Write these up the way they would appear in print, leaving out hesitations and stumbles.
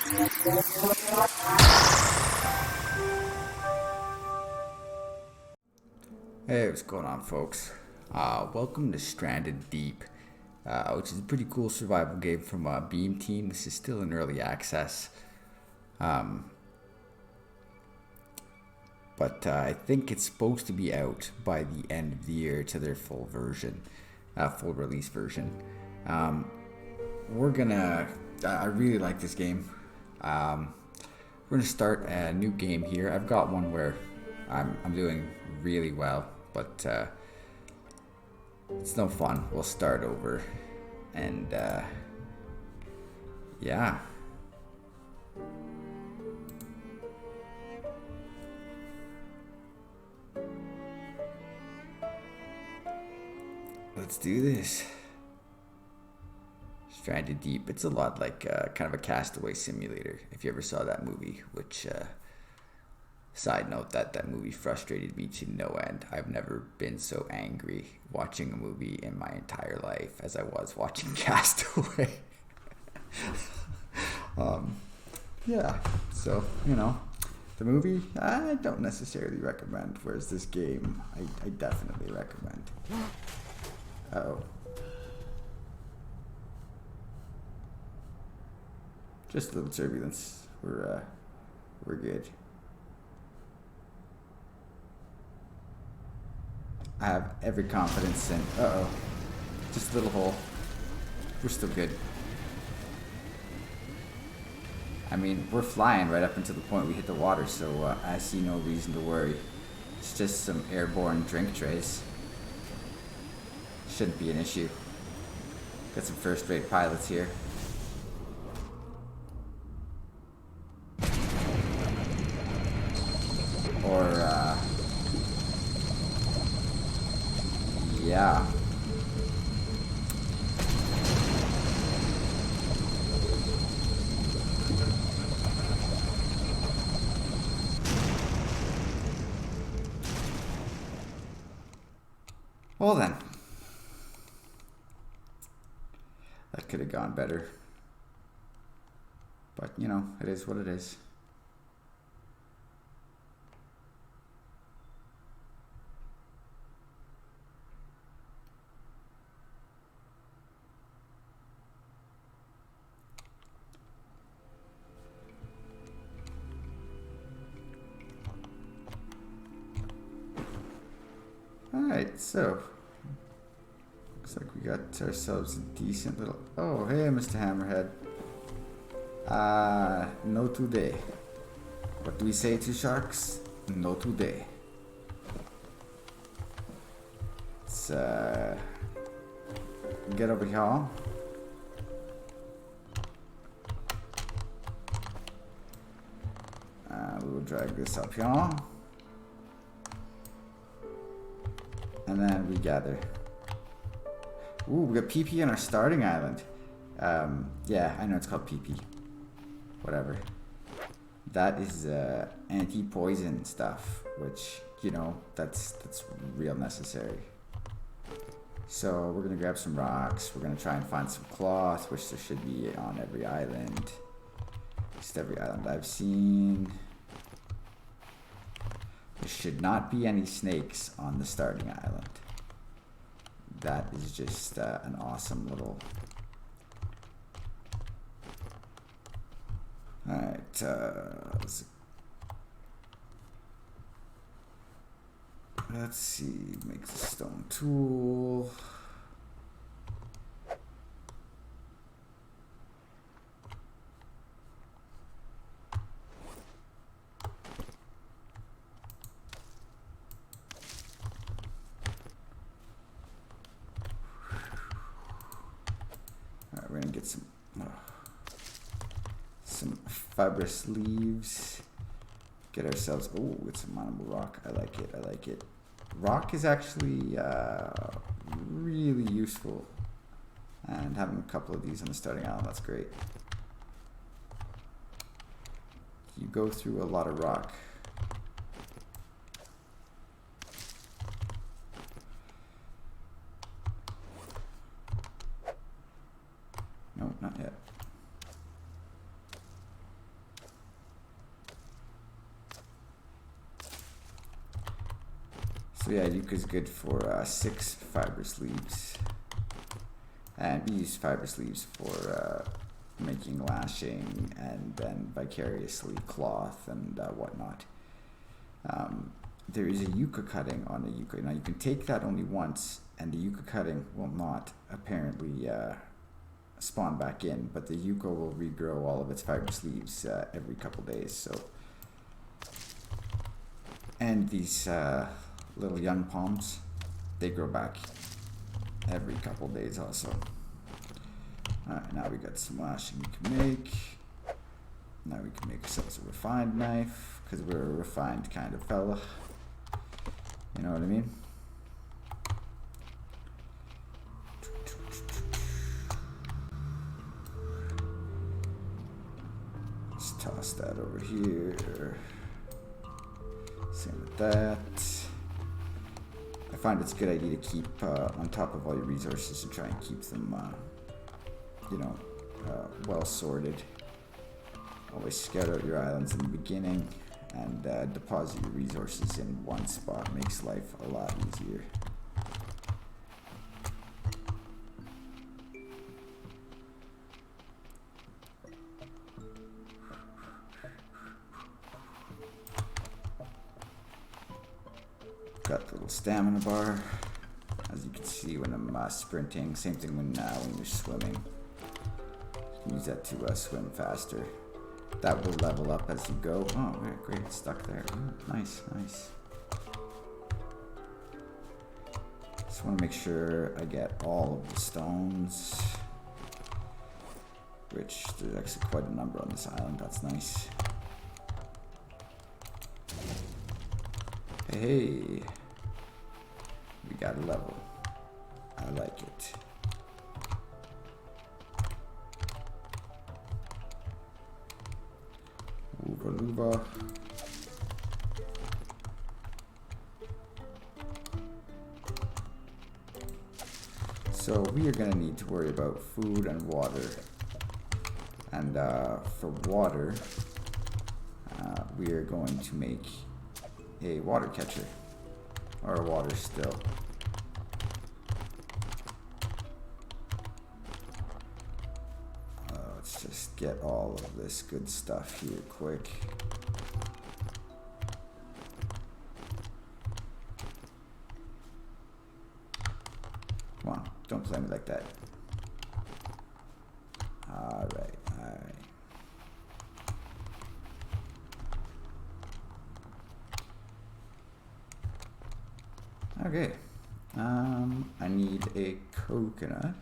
Hey, what's going on, folks? Welcome to Stranded Deep, which is a pretty cool survival game from Beam Team. This is still in early access, um, but I think it's supposed to be out by the end of the year to their full version, full release version. Um, we're gonna. I really like this game. We're gonna start a new game here. I've got one where I'm doing really well, but it's no fun. We'll start over, and yeah. Let's do this. Stranded Deep. It's a lot like kind of a castaway simulator. If you ever saw that movie, which side note, that movie frustrated me to no end. I've never been so angry watching a movie in my entire life as I was watching Castaway. um, yeah, so the movie I don't necessarily recommend, whereas this game I definitely recommend. Oh. Just a little turbulence. We're good. I have every confidence in. Just a little hole. We're still good. I mean, we're flying right up until the point we hit the water, so I see no reason to worry. It's just some airborne drink trays. Shouldn't be an issue. Got some first-rate pilots here. Yeah. Well then. That could have gone better. But, it is what it is. Alright, so looks like we got ourselves a decent little. Oh, hey, Mr. Hammerhead. No today. What do we say to sharks? No today. Let's get over here. We will drag this up here. And then we gather. Ooh, we got PP on our starting island. Yeah, I know it's called PP. Whatever. That is anti-poison stuff, which, that's real necessary. So we're gonna grab some rocks. We're gonna try and find some cloth, which there should be on every island. Just every island I've seen. There should not be any snakes on the starting island. That is just an awesome little. Alright, let's see, make the stone tool. Alright, we're gonna get some fibrous leaves. Get ourselves, oh, it's a mineable rock. I like it, I like it. Rock is actually really useful. And having a couple of these on the starting island, that's great. You go through a lot of rock. No, not yet. So yeah, yucca's good for 6 fibrous leaves. And we use fibrous leaves for making lashing and then vicariously cloth and whatnot. There is a yucca cutting on a yucca. Now you can take that only once, and the yucca cutting will not apparently spawn back in, but the yucca will regrow all of its fibrous leaves every couple days. So, and these little young palms, they grow back every couple days also. Alright, now we got some lashing we can make. Now we can make ourselves a refined knife, because we're a refined kind of fella. You know what I mean? Let's toss that over here. Same with that. I find it's a good idea to keep on top of all your resources and try and keep them, well sorted. Always scout out your islands in the beginning and deposit your resources in one spot. Makes life a lot easier. Got the little stamina bar, as you can see when I'm sprinting. Same thing when you're swimming. You can use that to swim faster. That will level up as you go. Oh, great, it's stuck there. Oh, nice, nice. Just want to make sure I get all of the stones, which there's actually quite a number on this island. That's nice. Hey, we got a level. I like it. Luva. So we are going to need to worry about food and water. And for water, we are going to make a water catcher or a water still. Let's just get all of this good stuff here quick. Come on, don't play me like that. Alright, alright. Okay, I need a coconut.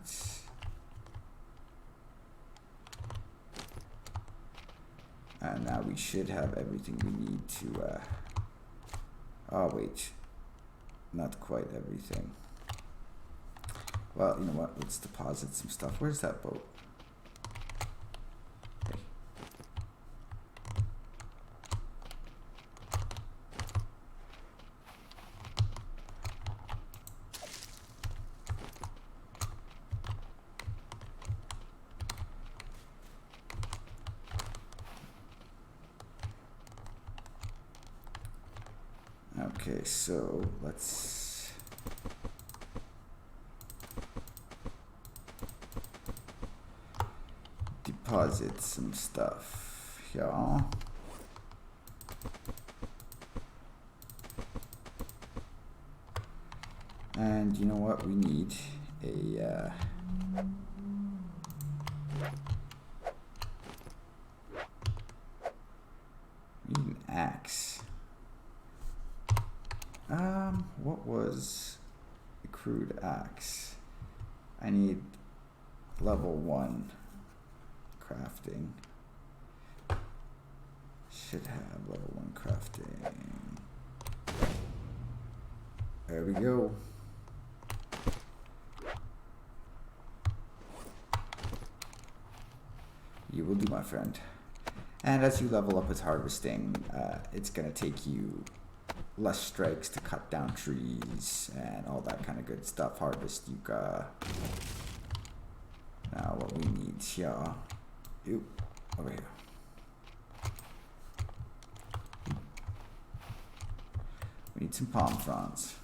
And now we should have everything we need to, oh wait, not quite everything. Well, you know what, let's deposit some stuff. Where's that boat? Okay. Okay, so let's deposit some stuff here. And you know what? We need a we need an axe. What was a crude axe? I need level 1 crafting. Should have level 1 crafting. There we go. You will do, my friend. And as you level up with harvesting, it's gonna take you less strikes to cut down trees and all that kind of good stuff. Harvest yucca. Now what we need here, over here. We need some palm fronds.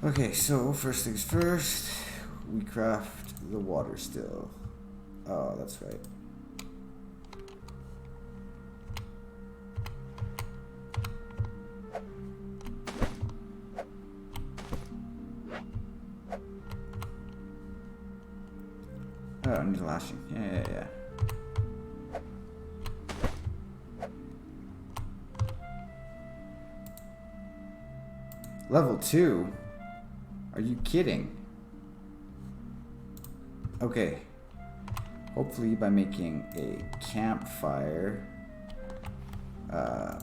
Okay, so first things first, we craft the water still. Oh, that's right. Oh, I need lashing. Yeah. Level 2? Are you kidding? Okay. Hopefully by making a campfire, oh,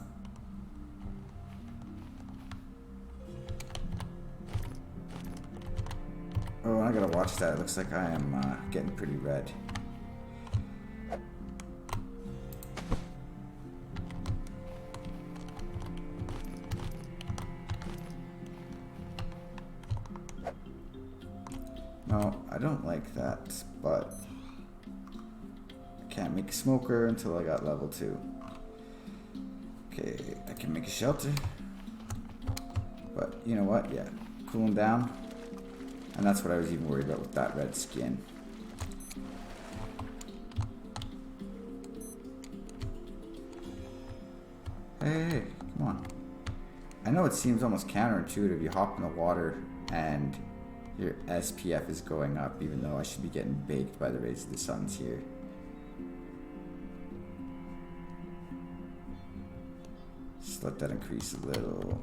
I gotta watch that. It looks like I am getting pretty red. No, I don't like that, but I can't make a smoker until I got level 2. Okay, I can make a shelter. But you know what? Yeah, cool them down. And that's what I was even worried about with that red skin. Hey, come on. I know it seems almost counterintuitive. You hop in the water and your SPF is going up, even though I should be getting baked by the rays of the suns here. Just let that increase a little.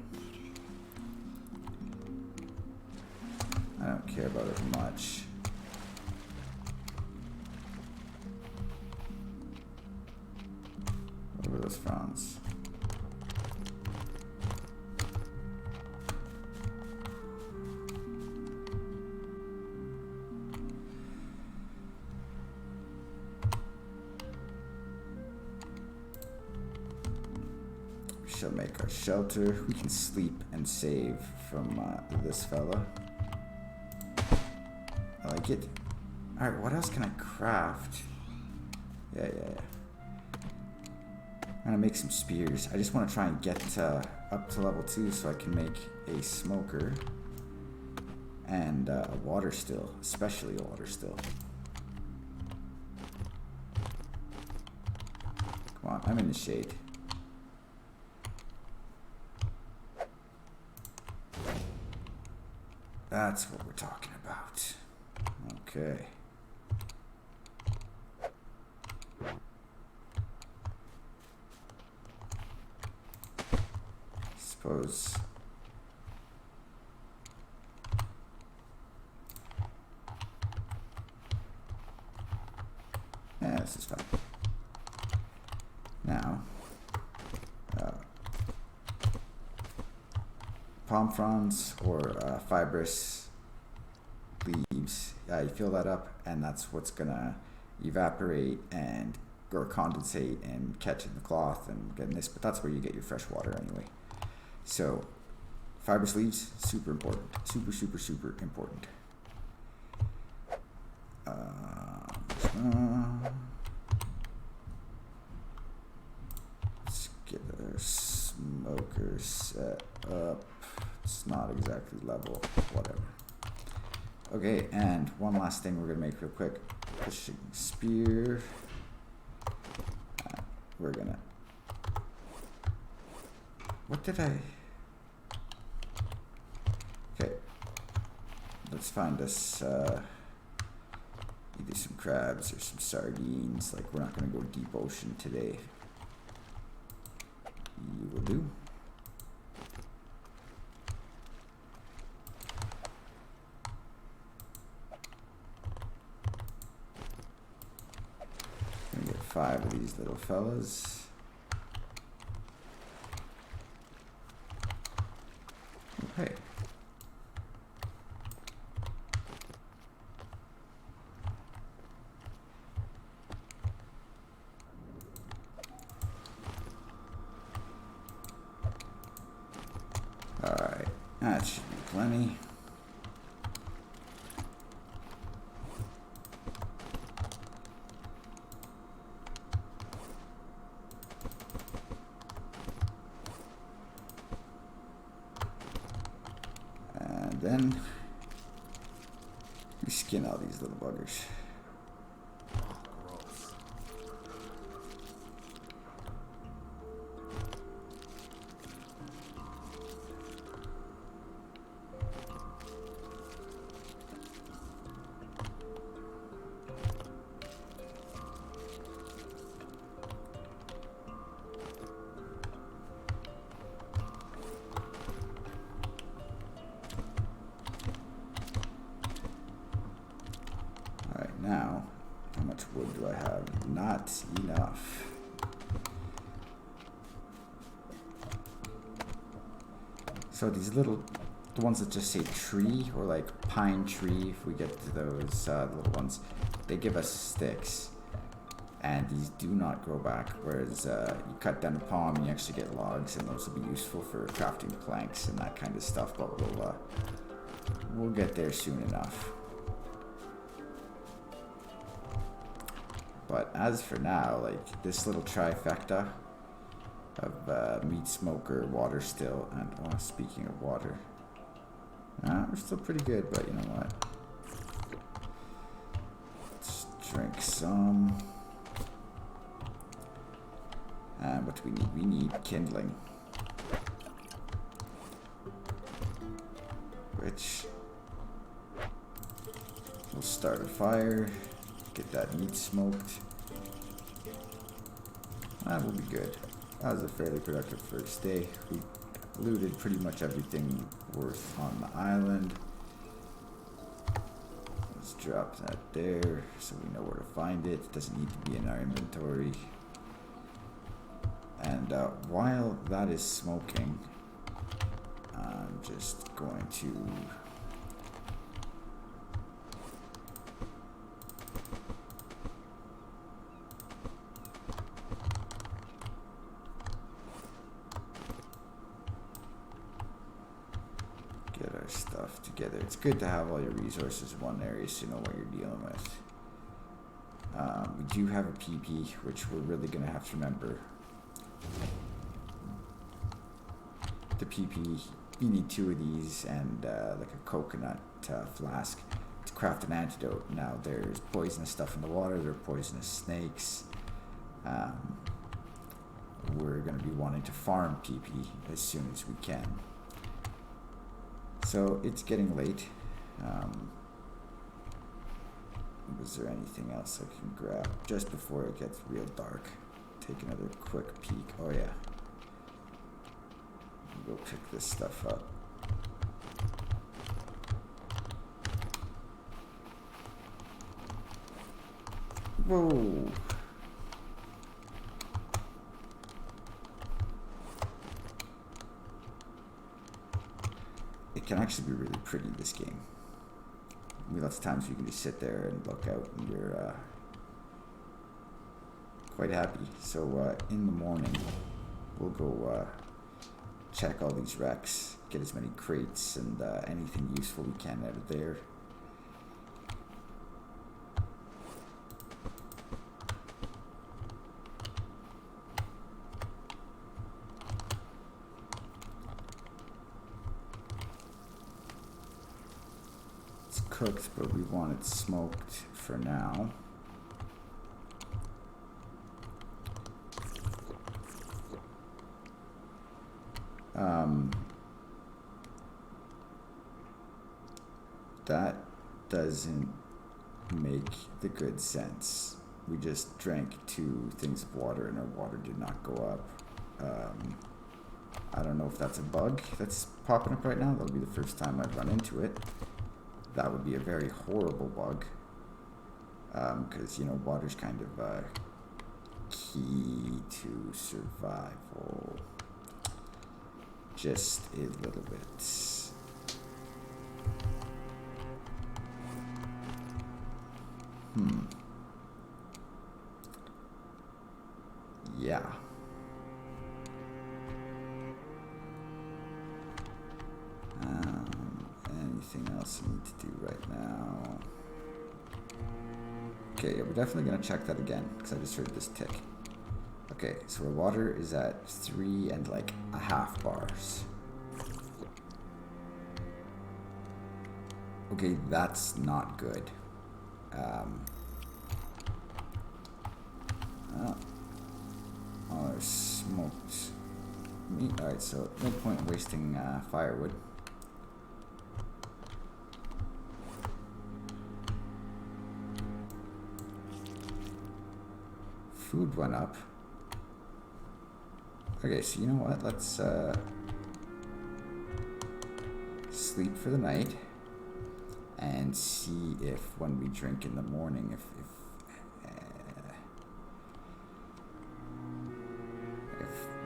I don't care about it much. What were those fronds? Shall make our shelter. We can sleep and save from this fella. I like it. Alright, what else can I craft? Yeah. I'm gonna make some spears. I just want to try and get up to level 2 so I can make a smoker and a water still, especially a water still. Come on, I'm in the shade. That's what we're talking about. Okay. Suppose. Yeah, this is fine. Now, palm fronds or fibrous leaves, you fill that up, and that's what's gonna evaporate and or condensate and catch in the cloth and get in this. But that's where you get your fresh water anyway. So, fibrous leaves, super important, super important. Let's get our smoker set up. It's not exactly level, whatever. Okay, and one last thing we're gonna make real quick. Pushing spear. We're gonna. What did I? Okay, let's find us either some crabs or some sardines. Like, we're not gonna go deep ocean today. You will do. Gonna get 5 of these little fellas. Okay. Alright, that should be plenty. then we skin all these little buggers. Now, how much wood do I have? Not enough. So these little, the ones that just say tree or like pine tree, if we get to those little ones, they give us sticks. And these do not grow back, whereas you cut down a palm and you actually get logs, and those will be useful for crafting planks and that kind of stuff, but we'll get there soon enough. But as for now, like this little trifecta of meat smoker, water still, and oh, speaking of water, we're still pretty good. But you know what? Let's drink some. And what do we need? We need kindling, which we'll start a fire. Get that meat smoked. That will be good. That was a fairly productive first day. We looted pretty much everything worth on the island. Let's drop that there so we know where to find it. It doesn't need to be in our inventory. And while that is smoking, I'm just going to get our stuff together. It's good to have all your resources in one area so you know what you're dealing with. We do have a PP, which we're really going to have to remember. The PP, you need 2 of these and like a coconut flask to craft an antidote. Now there's poisonous stuff in the water, there are poisonous snakes. We're going to be wanting to farm PP as soon as we can. So it's getting late. Was there anything else I can grab just before it gets real dark? Take another quick peek. Oh yeah. Go pick this stuff up. Whoa. It can actually be really pretty, this game. I mean, lots of times you can just sit there and look out and you're quite happy. So in the morning, we'll go check all these wrecks, get as many crates and anything useful we can out of there. It's cooked, but we want it smoked for now. That doesn't make the good sense. We just drank 2 things of water and our water did not go up. I don't know if that's a bug that's popping up right now. That'll be the first time I've run into it. That would be a very horrible bug. Because, you know, water's kind of key to survival. Just a little bit. Yeah. Anything else I need to do right now? Okay, yeah, we're definitely going to check that again because I just heard this tick. Okay, so our water is at 3 1/2 bars. Okay, that's not good. Oh, there's smoked meat. Alright, so no point in wasting firewood. Food went up. Okay, so you know what? Let's sleep for the night and see if when we drink in the morning, if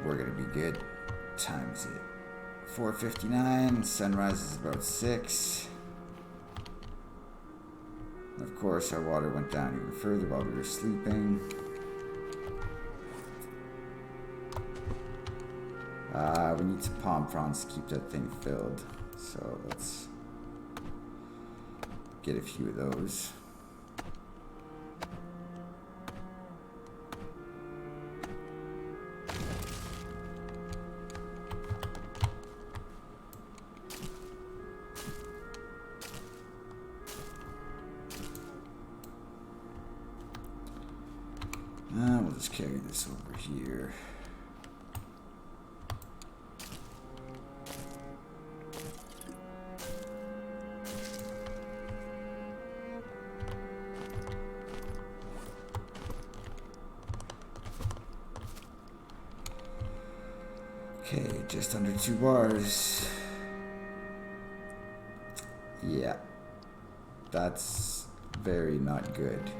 we're gonna be good. Time's it 4:59. Sunrise is about 6. Of course, our water went down even further while we were sleeping. We need some palm fronds to keep that thing filled. So let's get a few of those. We'll just carry this over here. Okay, just under 2 bars. Yeah, that's very not good.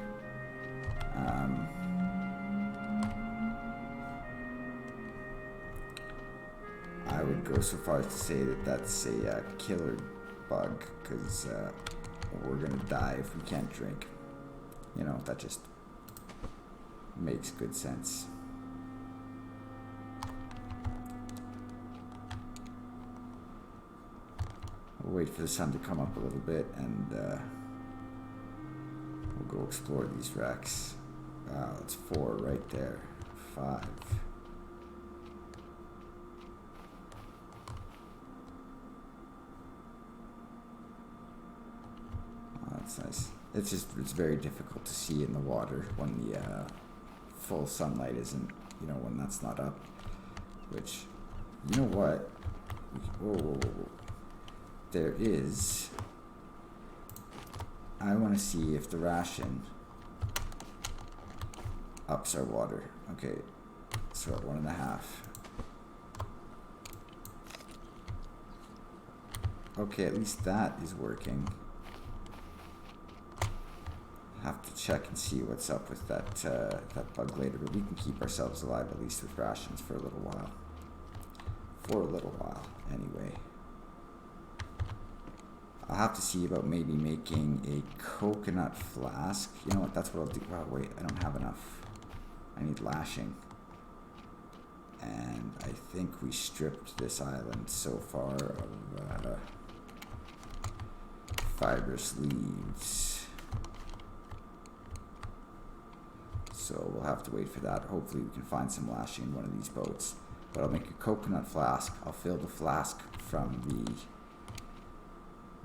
I would go so far as to say that that's a killer bug, because we're gonna die if we can't drink. You know, that just makes good sense. We'll wait for the sun to come up a little bit, and we'll go explore these wrecks. Wow, it's 4 right there. 5. Oh, that's nice. It's very difficult to see in the water when the full sunlight isn't, you know, when that's not up. Which, you know what? Whoa. There is. I want to see if the ration ups our water. Okay, so at 1.5. Okay, at least that is working. Have to check and see what's up with that that bug later, but we can keep ourselves alive at least with rations for a little while. Anyway. I'll have to see about maybe making a coconut flask. You know what, that's what I'll do. Oh wait, I don't have enough. I need lashing. And I think we stripped this island so far of fibrous leaves. So we'll have to wait for that. Hopefully we can find some lashing in one of these boats. But I'll make a coconut flask. I'll fill the flask from the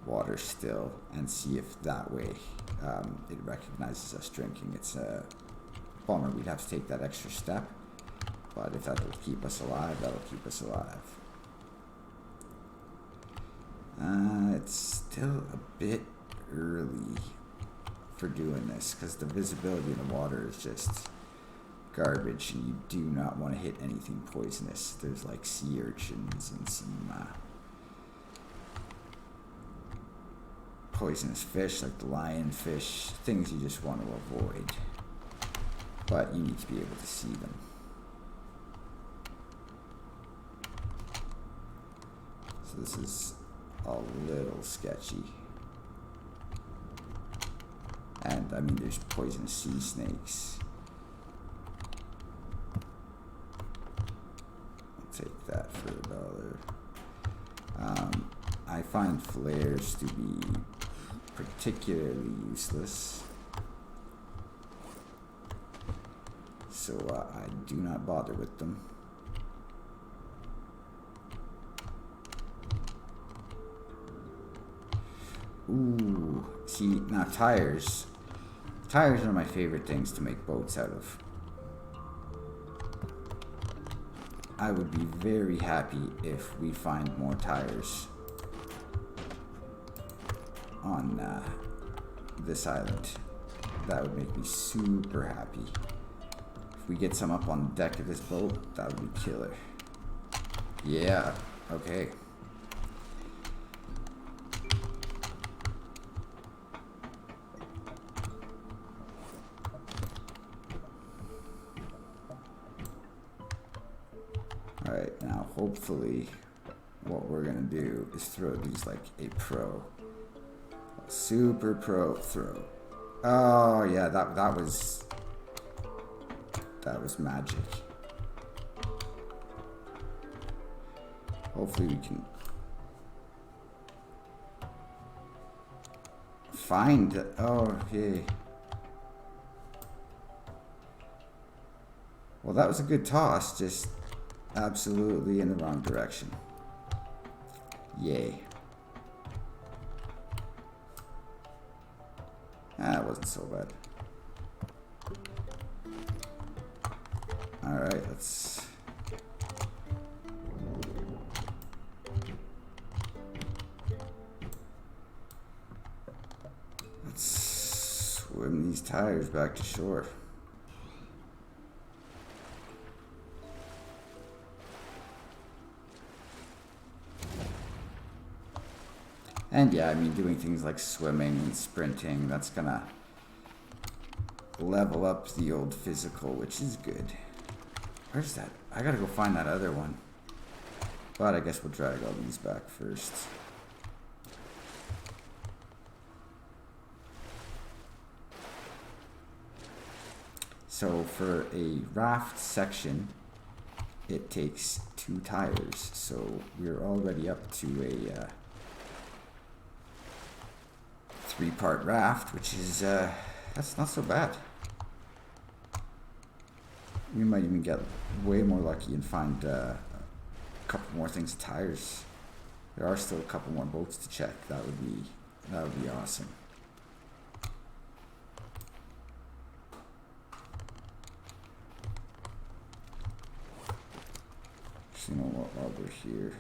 water still and see if that way it recognizes us drinking. It's a bummer we'd have to take that extra step, but if that'll keep us alive, that'll keep us alive. It's still a bit early for doing this because the visibility in the water is just garbage, and you do not want to hit anything poisonous. There's like sea urchins and some poisonous fish like the lionfish, things you just want to avoid, but you need to be able to see them. So this is a little sketchy, and I mean there's poisonous sea snakes. I'll take that for $1. I find flares to be particularly useless, so I do not bother with them. Ooh, see, now tires. Tires are my favorite things to make boats out of. I would be very happy if we find more tires on this island. That would make me super happy. If we get some up on the deck of this boat, that would be killer. Yeah, okay. Alright, now hopefully what we're gonna do is throw these like a pro. A super pro throw. Oh yeah, that was magic. Hopefully we can find. Oh, okay. Well, that was a good toss, just absolutely in the wrong direction. Yay. That wasn't so bad. Alright, let's swim these tires back to shore. And yeah, I mean, doing things like swimming and sprinting, that's gonna level up the old physical, which is good. Where's that? I gotta go find that other one. But I guess we'll drag all these back first. So for a raft section, it takes 2 tires. So we're already up to a 3-part raft, which is that's not so bad. We might even get way more lucky and find a couple more things, tires. There are still a couple more boats to check. That would be awesome. So, you know what, while we're here,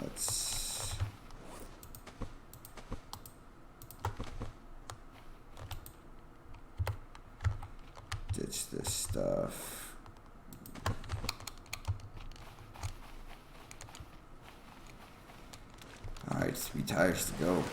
let's ditch this stuff. Alright, 3 tires to go.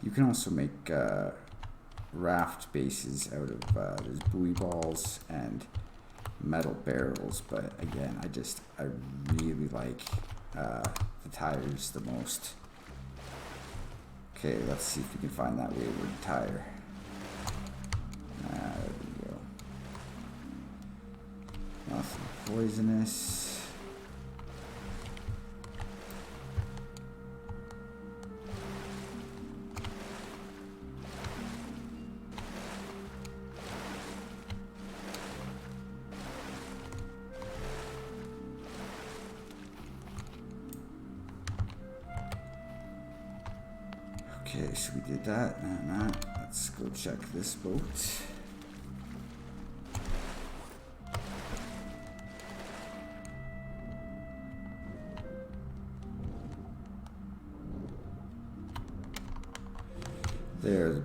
You can also make raft bases out of there's buoy balls and metal barrels, but again, I really like the tires the most. Okay, let's see if we can find that wayward tire. There we go. Nothing poisonous. Okay, so we did that and that. Let's go check this boat.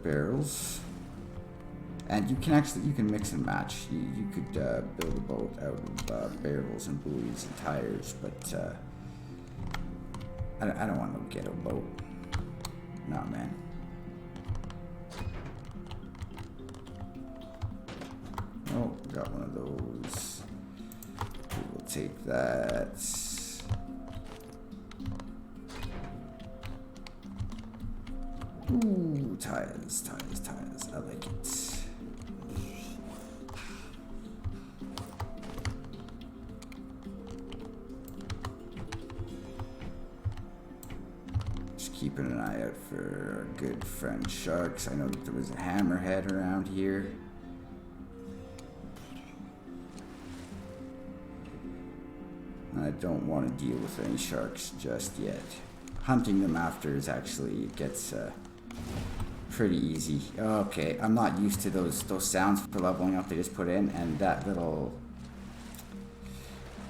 barrels. And you can mix and match. You could build a boat out of barrels and buoys and tires, but I don't want to get a boat. Nah, man. Oh, got one of those. We will take that. Ooh, tires. I like it. Just keeping an eye out for our good friend sharks. I know that there was a hammerhead around here. I don't want to deal with any sharks just yet. Hunting them after is actually, it gets pretty easy. Okay, I'm not used to those sounds for leveling up they just put in, and that little...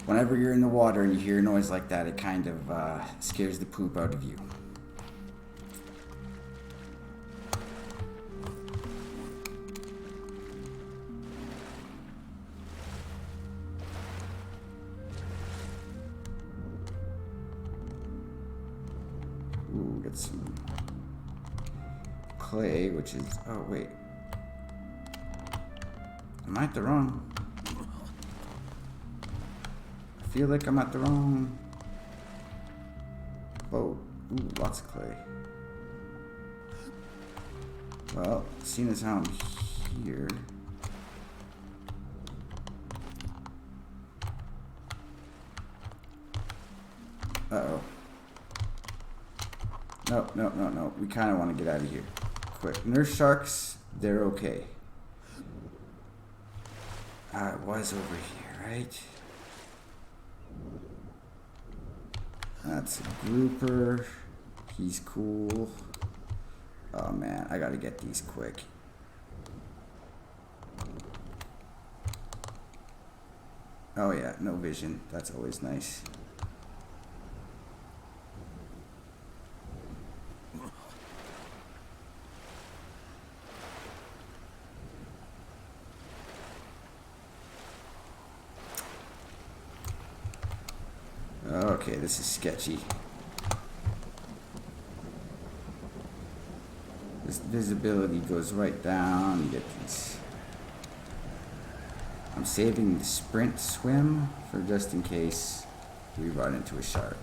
Whenever you're in the water and you hear a noise like that, it kind of scares the poop out of you. Ooh, get some clay, which is... Oh, wait. Am I at the wrong... I feel like I'm at the wrong boat. Ooh, lots of clay. Well, seeing as how I'm here... Uh-oh. No. We kind of want to get out of here. Quick. Nurse sharks, they're okay. It was over here, right? That's a grouper. He's cool. Oh man, I gotta get these quick. Oh yeah, no vision. That's always nice. Okay, this is sketchy. This visibility goes right down. You get these. I'm saving the sprint swim for just in case we run into a shark.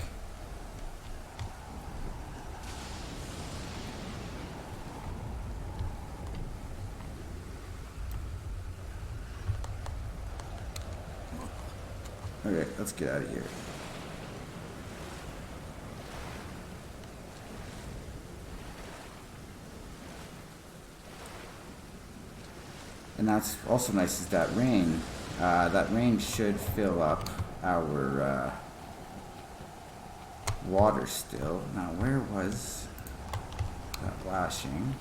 Okay, let's get out of here. And that's also nice is that rain. That rain should fill up our water still. Now where was that lashing?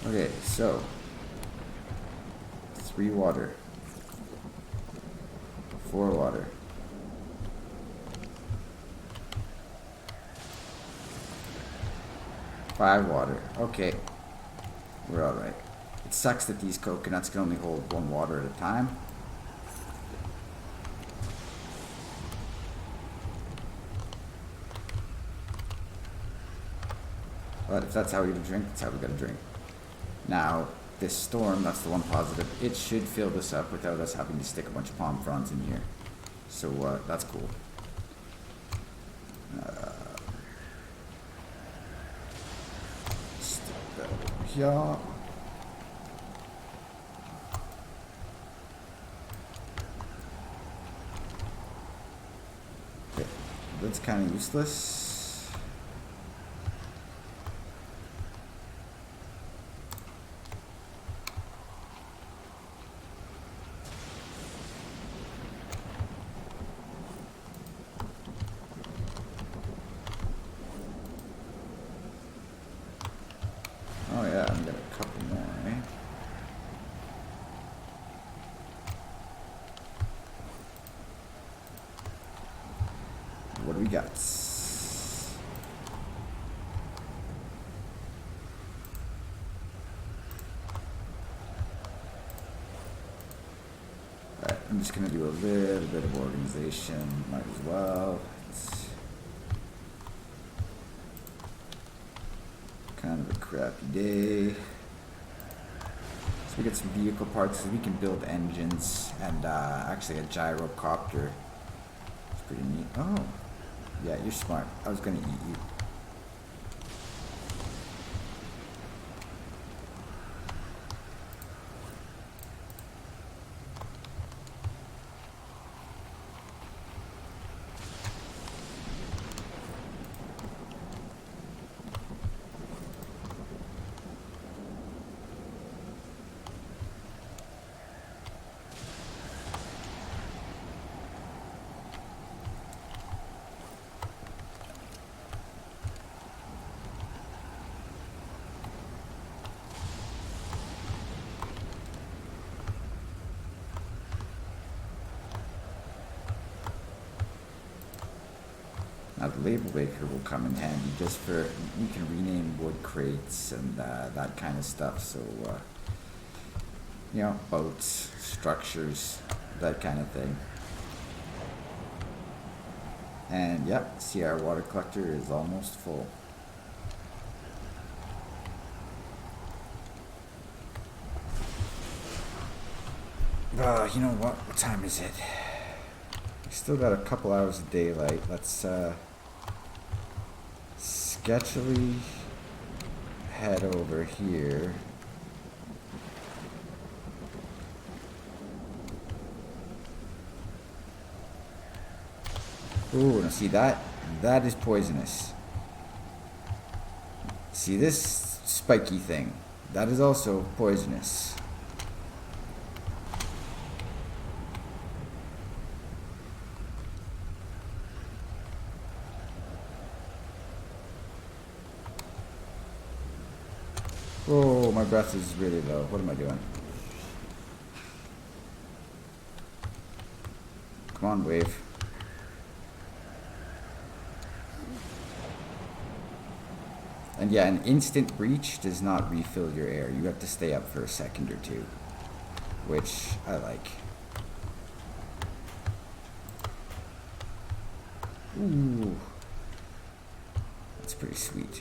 Okay, so 3 water. 4 water. 5 water. Okay. We're alright. It sucks that these coconuts can only hold 1 water at a time. But if that's how we gotta drink, that's how we gotta drink. Now, this storm, that's the one positive, it should fill this up without us having to stick a bunch of palm fronds in here. So, that's cool. Stick that over here. Okay, that's kind of useless. guts. Alright, I'm just gonna do a little bit of organization, might as well. It's kind of a crappy day. So we get some vehicle parts so we can build engines and actually a gyrocopter. It's pretty neat. Oh, yeah, you're smart. I was gonna eat you. Now the label maker will come in handy just for, we can rename wood crates and that kind of stuff. So, you know, boats, structures, that kind of thing. And yep, see, our water collector is almost full. You know what time is it? We still got a couple hours of daylight. Let's sketchily head over here. Ooh, now see that? That is poisonous. See this spiky thing? That is also poisonous. Oh, my breath is really low. What am I doing? Come on, wave. And yeah, an instant breach does not refill your air. You have to stay up for a second or two, which I like. Ooh, that's pretty sweet.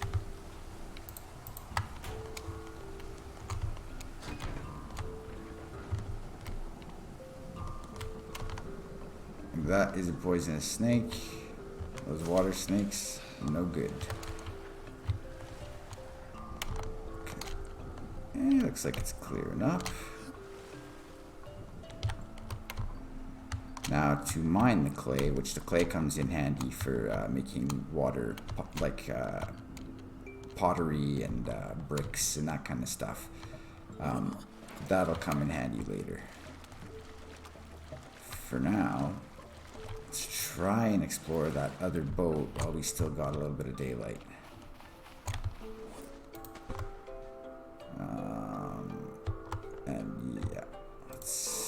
That is a poisonous snake. Those water snakes, no good. Okay. Looks like it's clear enough. Now to mine the clay, which the clay comes in handy for making water, like pottery and bricks and that kind of stuff. That'll come in handy later. For now, let's try and explore that other boat while we still got a little bit of daylight. And yeah, let's...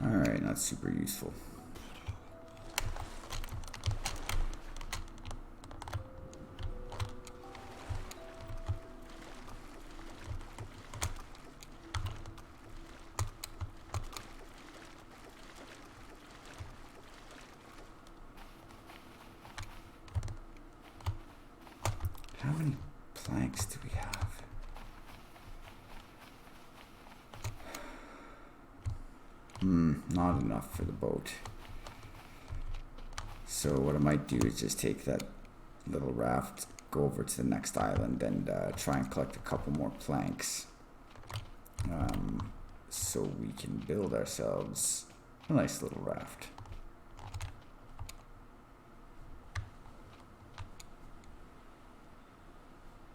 Alright, not super useful. How many planks do we have? Not enough for the boat. So what I might do is just take that little raft, go over to the next island, and try and collect a couple more planks, so we can build ourselves a nice little raft.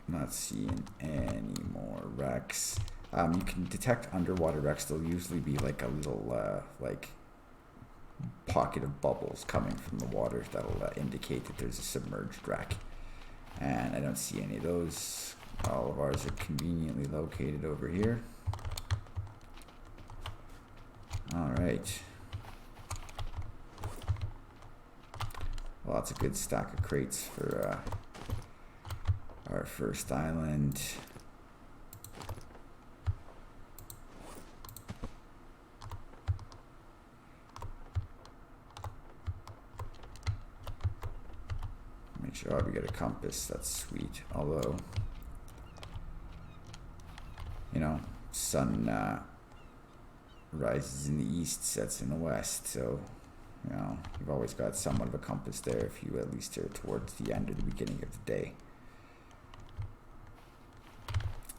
Not seeing any more wrecks. You can detect underwater wrecks. There'll usually be like a little like pocket of bubbles coming from the water that'll indicate that there's a submerged wreck. And I don't see any of those. All of ours are conveniently located over here. Alright. Well, that's a good stack of crates for our first island. Make sure we get a compass. That's sweet. Although, you know, sun rises in the east, sets in the west. So, you know, you've always got somewhat of a compass there if you at least are towards the end or the beginning of the day.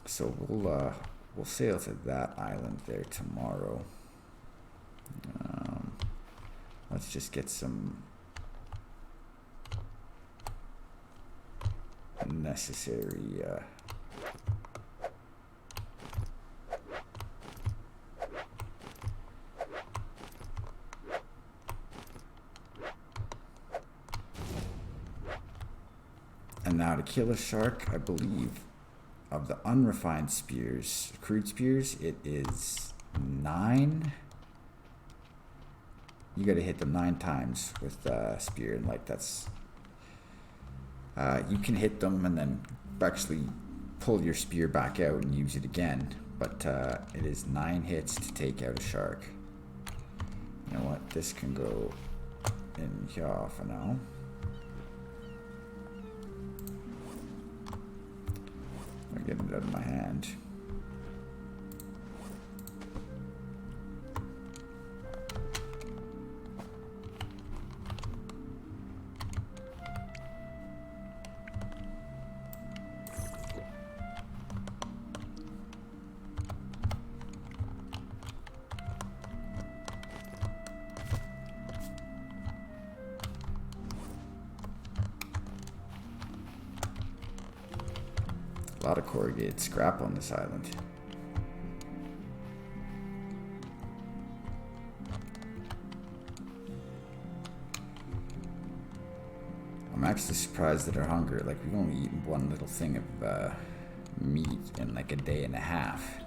So we'll sail to that island there tomorrow. Let's just get some necessary and now to kill a shark, I believe, of the unrefined spears, crude spears, it is 9. You gotta hit them 9 times with spear, and like that's you can hit them and then actually pull your spear back out and use it again, but it is 9 hits to take out a shark. You know what, this can go in here for now. I'm getting it out of my hand. A lot of corrugated scrap on this island. I'm actually surprised at our hunger. Like, we've only eaten one little thing of meat in like a day and a half.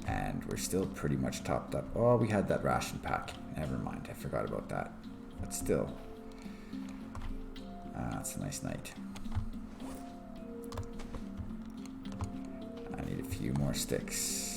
And we're still pretty much topped up. Oh, we had that ration pack. Never mind, I forgot about that. But still. It's a nice night. I need a few more sticks.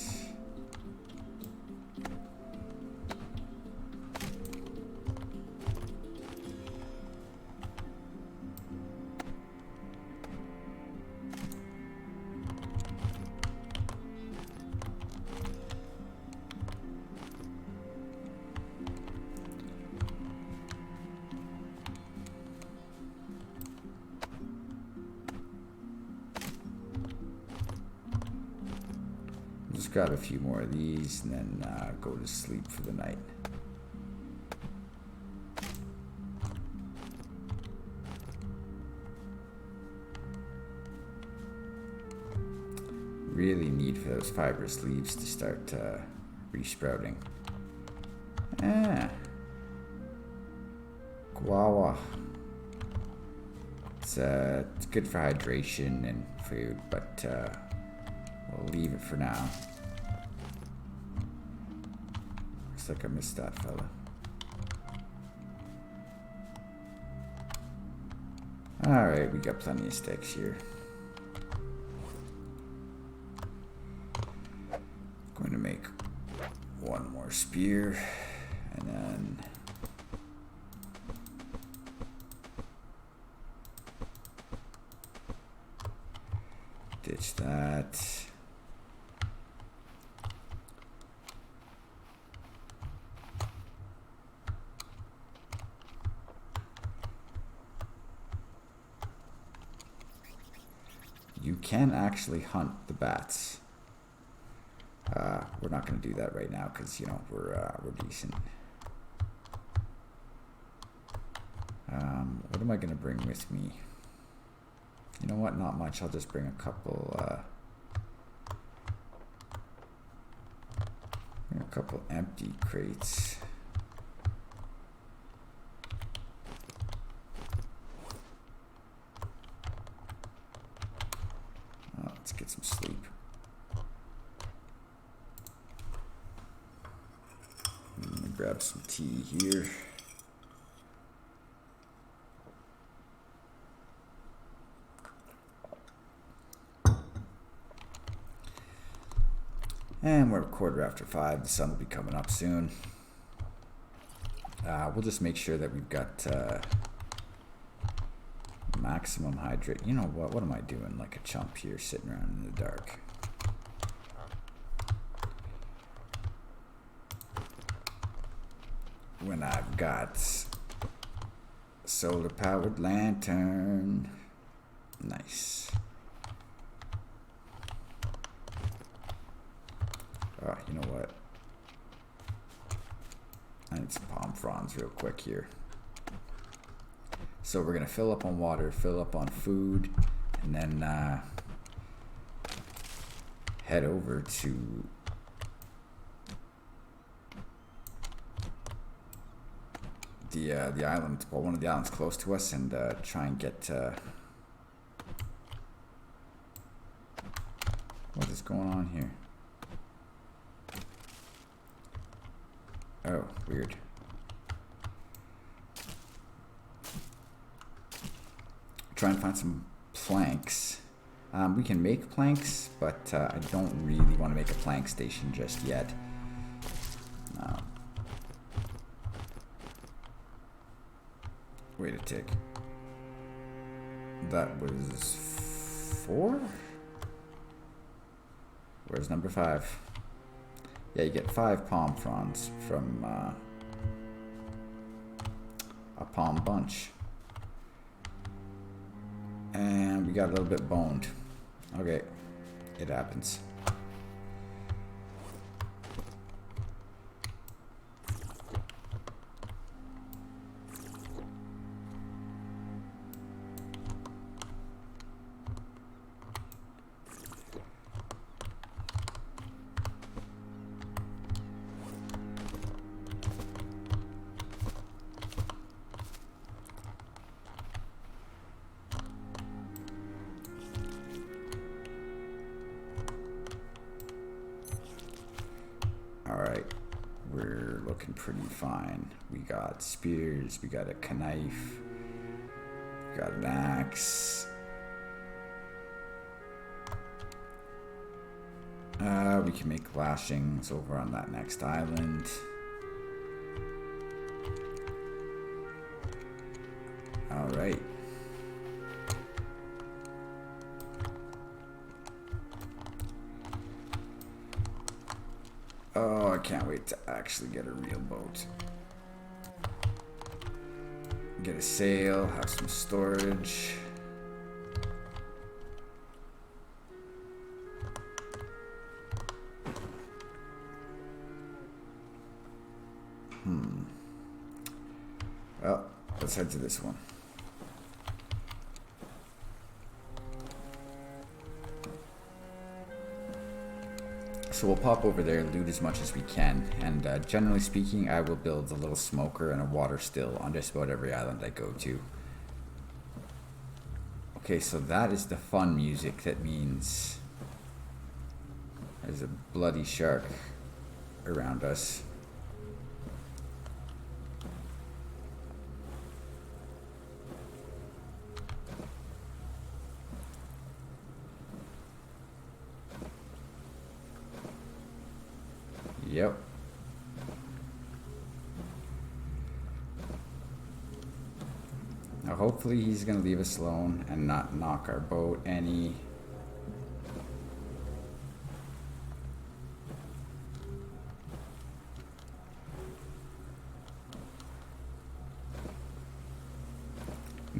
Just grab a few more of these and then go to sleep for the night. Really need for those fibrous leaves to start resprouting. Guava. It's good for hydration and food, but we'll leave it for now. Looks like I missed that fella. Alright, we got plenty of sticks here. Going to make one more spear and then ditch that. can actually hunt the bats. We're not going to do that right now because, you know, we're decent. What am I going to bring with me? You know what? Not much. I'll just bring a couple empty crates. Let's get some sleep. Let me grab some tea here. And we're 5:15. The sun will be coming up soon. We'll just make sure that we've got maximum hydrate. You know what? What am I doing? Like a chump here, sitting around in the dark. When I've got solar-powered lantern. Nice. Oh, you know what? I need some palm fronds real quick here. So we're gonna fill up on water, fill up on food, and then head over to the island, well, one of the islands close to us, and try and get. What is going on here? Oh, weird. Try and find some planks. We can make planks, but I don't really want to make a plank station just yet. Wait a tick. That was 4? Where's number 5? Yeah, you get 5 palm fronds from a palm bunch. And we got a little bit boned. Okay, it happens. Alright, we're looking pretty fine. We got spears, we got a knife, we got an axe. We can make lashings over on that next island. Alright. Oh, I can't wait to actually get a real boat. Get a sail, have some storage. Well, let's head to this one. So we'll pop over there, loot as much as we can, and generally speaking, I will build a little smoker and a water still on just about every island I go to. Okay, so that is the fun music. That means there's a bloody shark around us. Yep. Now hopefully he's gonna leave us alone and not knock our boat any.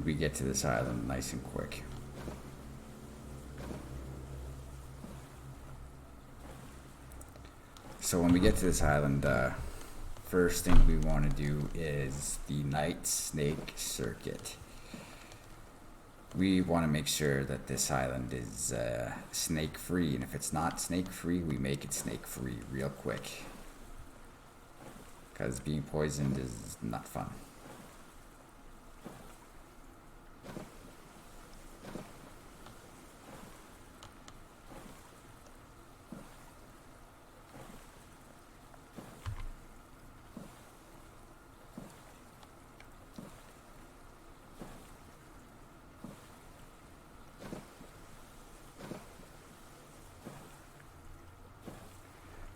We get to this island nice and quick. So when we get to this island, first thing we want to do is the night snake circuit. We want to make sure that this island is snake free, and if it's not snake free, we make it snake free real quick. Because being poisoned is not fun.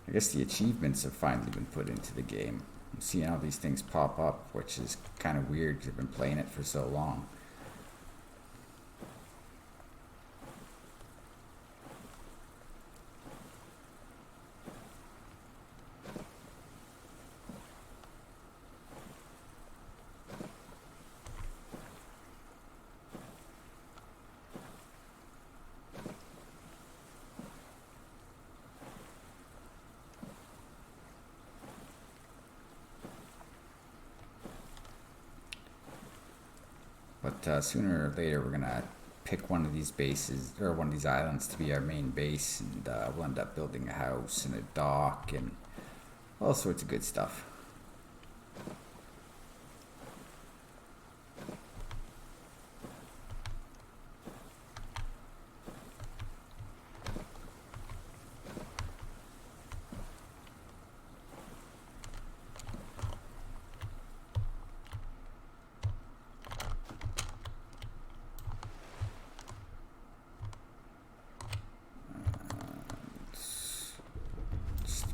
I guess the achievements have finally been put into the game. I'm seeing all these things pop up, which is kind of weird because I've been playing it for so long. But sooner or later, we're gonna pick one of these bases or one of these islands to be our main base, and we'll end up building a house and a dock and all sorts of good stuff.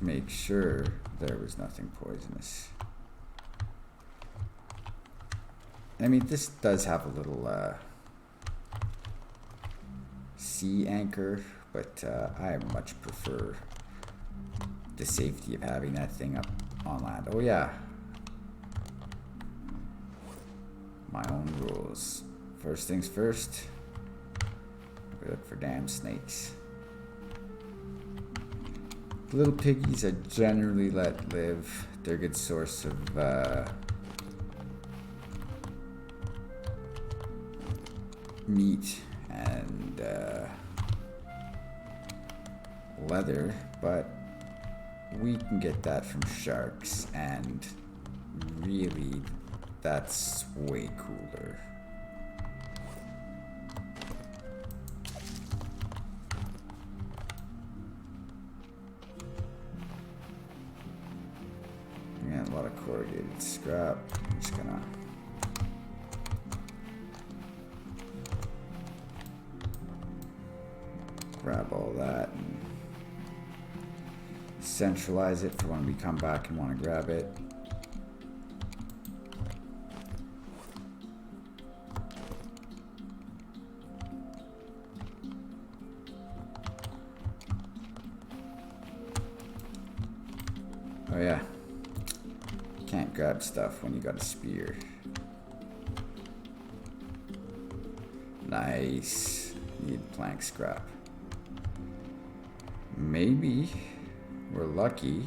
Make sure there was nothing poisonous. I mean, this does have a little sea anchor, but I much prefer the safety of having that thing up on land. Oh yeah, my own rules. First things first, we look for damn snakes. Little piggies are generally let live. They're a good source of meat and leather, but we can get that from sharks, and really that's way cooler. A lot of corrugated scrap. I'm just gonna grab all that and centralize it for when we come back and want to grab it. Oh yeah. Can't grab stuff when you got a spear. Nice. Need plank scrap. Maybe we're lucky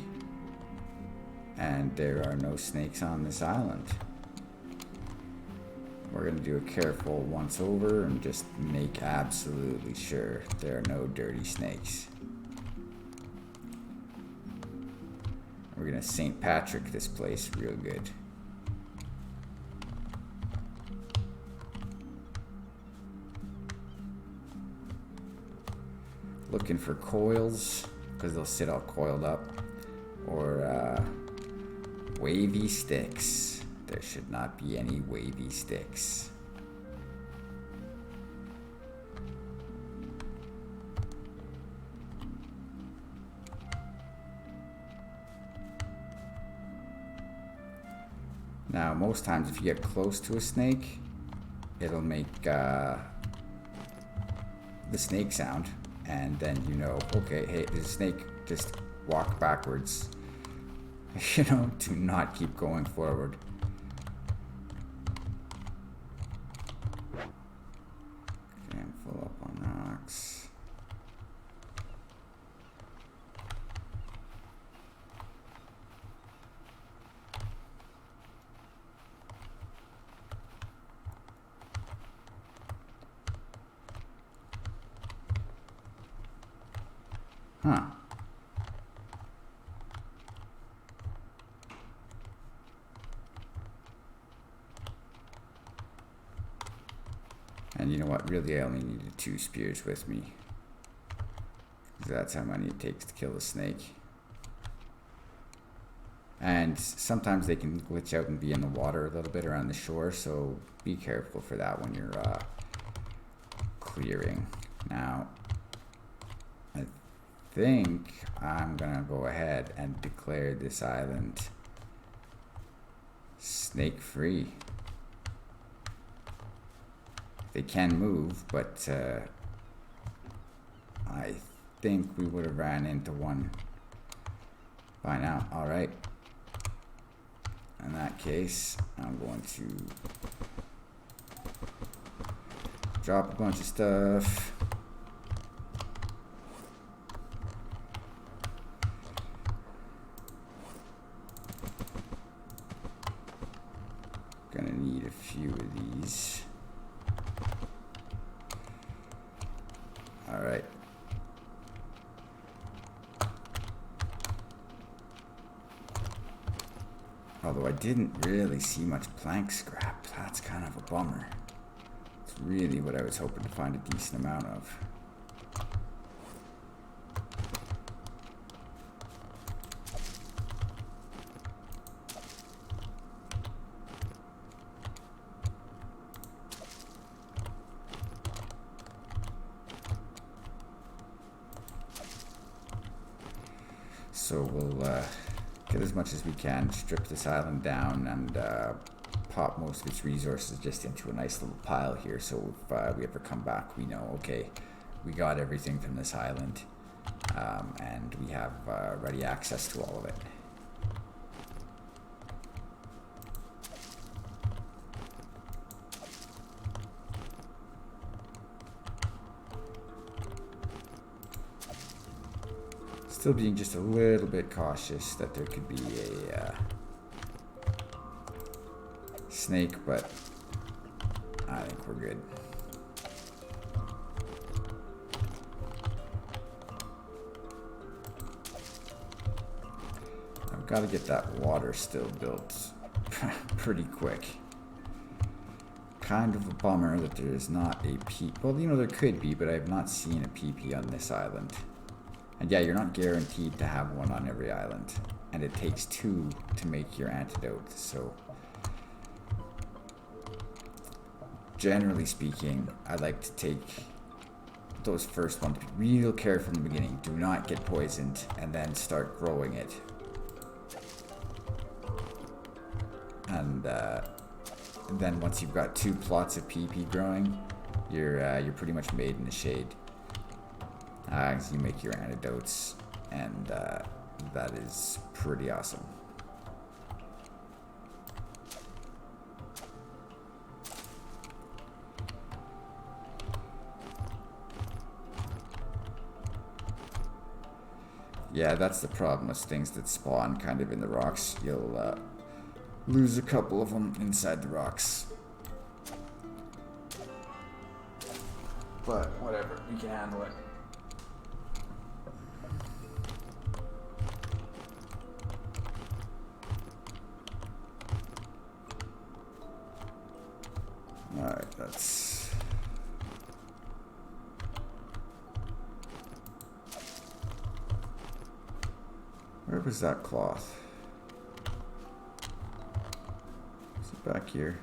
and there are no snakes on this island. We're gonna do a careful once over and just make absolutely sure there are no dirty snakes. We're gonna St. Patrick this place real good. Looking for coils, because they'll sit all coiled up. Or wavy sticks. There should not be any wavy sticks. Now, most times if you get close to a snake, it'll make the snake sound, and then you know, okay, hey, there's a snake, just walk backwards. You know, do not keep going forward. Okay, I'm full up on rocks. And you know what? Really, I only needed 2 spears with me. Because that's how many it takes to kill a snake. And sometimes they can glitch out and be in the water a little bit around the shore, so be careful for that when you're clearing. Now, I think I'm gonna go ahead and declare this island snake free. They can move, but I think we would have ran into one by now. All right. In that case, I'm going to drop a bunch of stuff. Gonna need a few of these. All right. Although I didn't really see much plank scrap. That's kind of a bummer. It's really what I was hoping to find a decent amount of. So we'll get as much as we can, strip this island down, and pop most of its resources just into a nice little pile here, so if we ever come back, we know, okay, we got everything from this island, and we have ready access to all of it. Still being just a little bit cautious that there could be a snake, but I think we're good. I've got to get that water still built pretty quick. Kind of a bummer that there is not a PP. Well, you know, there could be, but I have not seen a PP on this island. And yeah, you're not guaranteed to have one on every island. And it takes 2 to make your antidote, so generally speaking, I like to take those first ones. Be real careful in the beginning. Do not get poisoned, and then start growing it. And then once you've got 2 plots of PP growing, you're pretty much made in the shade. You make your antidotes, and that is pretty awesome. Yeah, that's the problem with things that spawn kind of in the rocks. You'll lose a couple of them inside the rocks. But whatever, we can handle it. Alright, that's... Where was that cloth? Is it back here?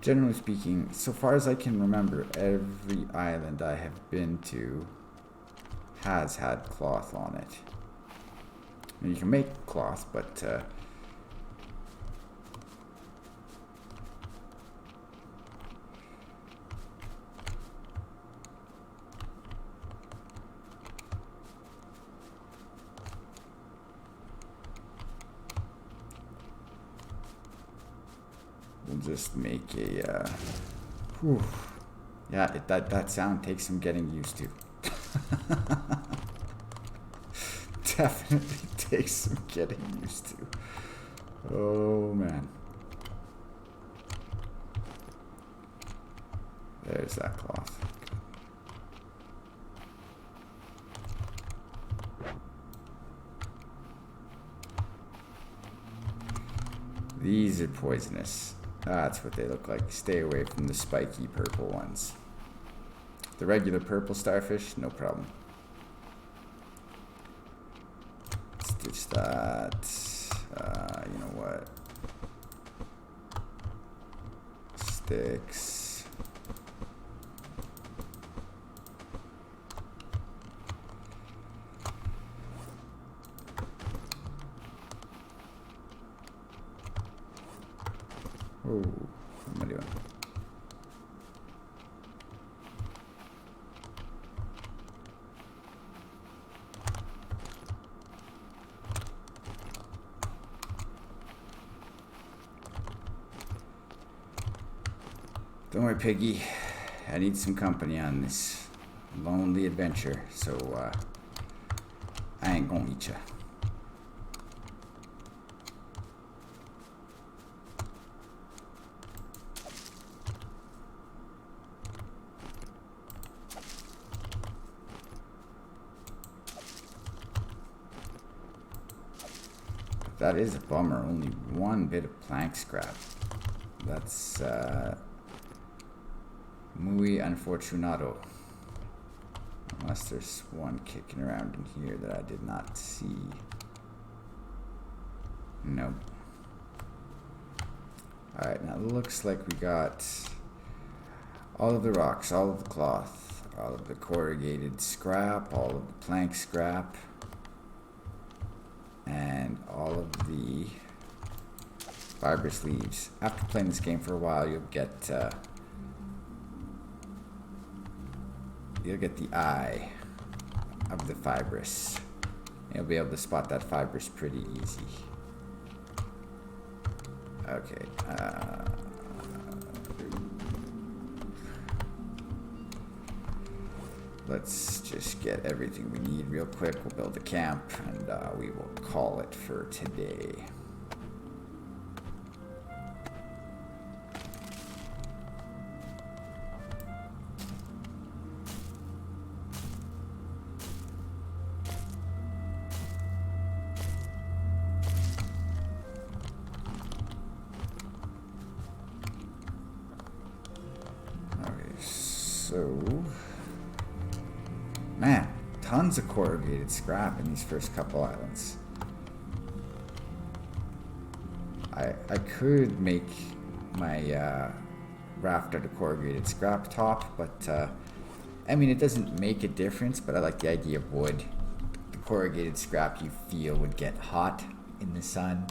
Generally speaking, so far as I can remember, every island I have been to has had cloth on it. I mean, you can make cloth, but we'll just make a, whew. Yeah, that sound takes some getting used to. Definitely takes some getting used to. Oh man. There's that cloth. These are poisonous. That's what they look like. Stay away from the spiky purple ones. The regular purple starfish, no problem. Stitch that. You know what? Sticks. Oh, what am I doing? Don't worry, Piggy. I need some company on this lonely adventure, so I ain't gonna eat ya. That is a bummer. Only one bit of plank scrap. That's muy unfortunado. Unless there's one kicking around in here that I did not see. Nope. Alright, now it looks like we got all of the rocks, all of the cloth, all of the corrugated scrap, all of the plank scrap, and all of the fibrous leaves. After playing this game for a while, you'll get the eye of the fibrous. You'll be able to spot that fibrous pretty easy. Okay. Let's just get everything we need real quick. We'll build a camp and we will call it for today. So, man, tons of corrugated scrap in these first couple islands. I could make my raft out of corrugated scrap top, but I mean, it doesn't make a difference, but I like the idea of wood. The corrugated scrap you feel would get hot in the sun,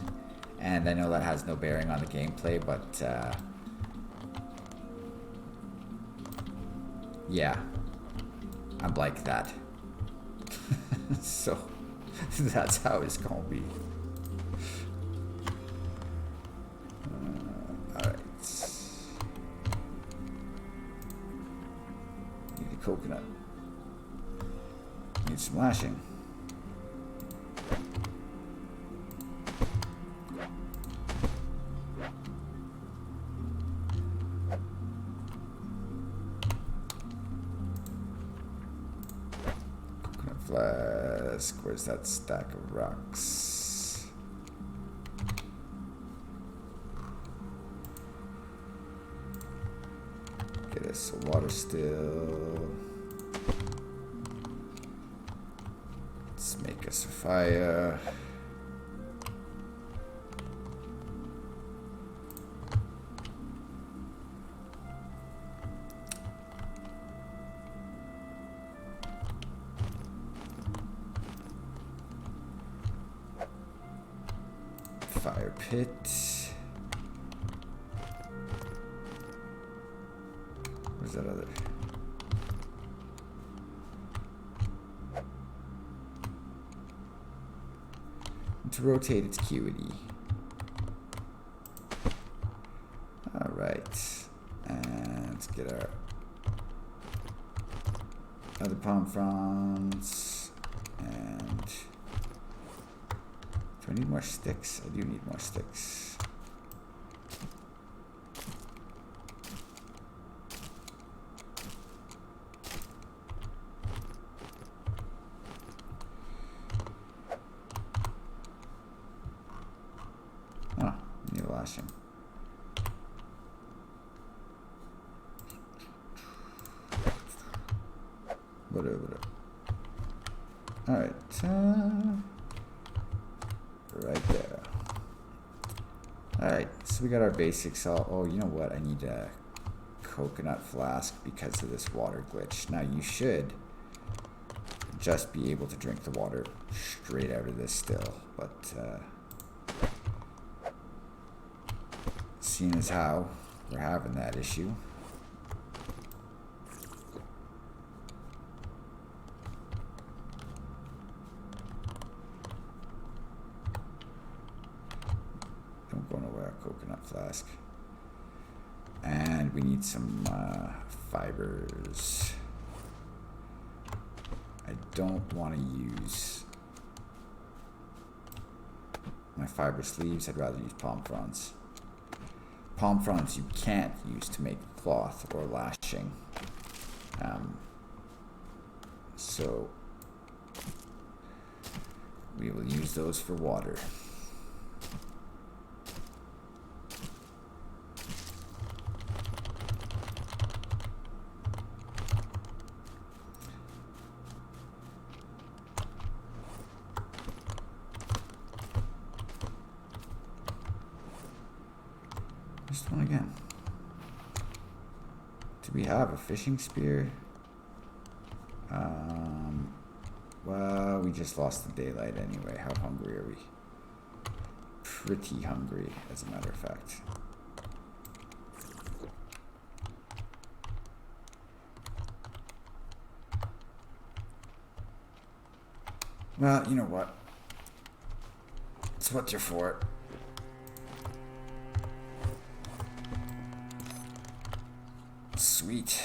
and I know that has no bearing on the gameplay, but yeah, I'm like that. So that's how it's gonna be. Alright. Need a coconut. Need some lashing. Flask. Where's that stack of rocks? Get us a water still. Let's make us a fire. Fire pit. Where's that other? To rotate its QED. Alright. And let's get our other palm fronds. And do I need more sticks? I do need more sticks. Oh, need a lashing. Alright, right there. Alright, so we got our basics all. Oh, you know what? I need a coconut flask because of this water glitch. Now, you should just be able to drink the water straight out of this still, but seeing as how we're having that issue, don't go nowhere. Coconut flask, and we need some fibers. I don't want to use my fiber sleeves. I'd rather use palm fronds. Palm fronds you can't use to make cloth or lashing. So we will use those for water. Just one again. Do we have a fishing spear? Well, we just lost the daylight anyway. How hungry are we? Pretty hungry, as a matter of fact. Well, you know what? It's what you're for. Sweet.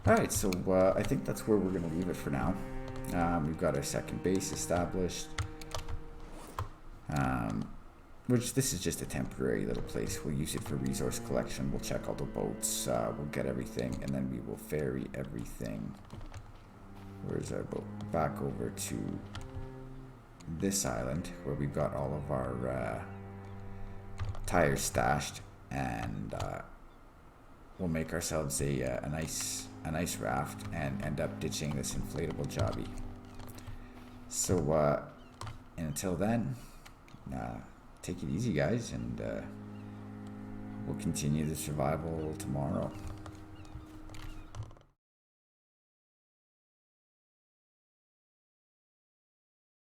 Alright, so I think that's where we're going to leave it for now. We've got our second base established. Which this is just a temporary little place. We'll use it for resource collection. We'll check all the boats. We'll get everything. And then we will ferry everything. Where's our boat? Back over to this island where we've got all of our tires stashed. And we'll make ourselves a nice raft and end up ditching this inflatable jobby. So until then, take it easy, guys, and we'll continue the survival tomorrow.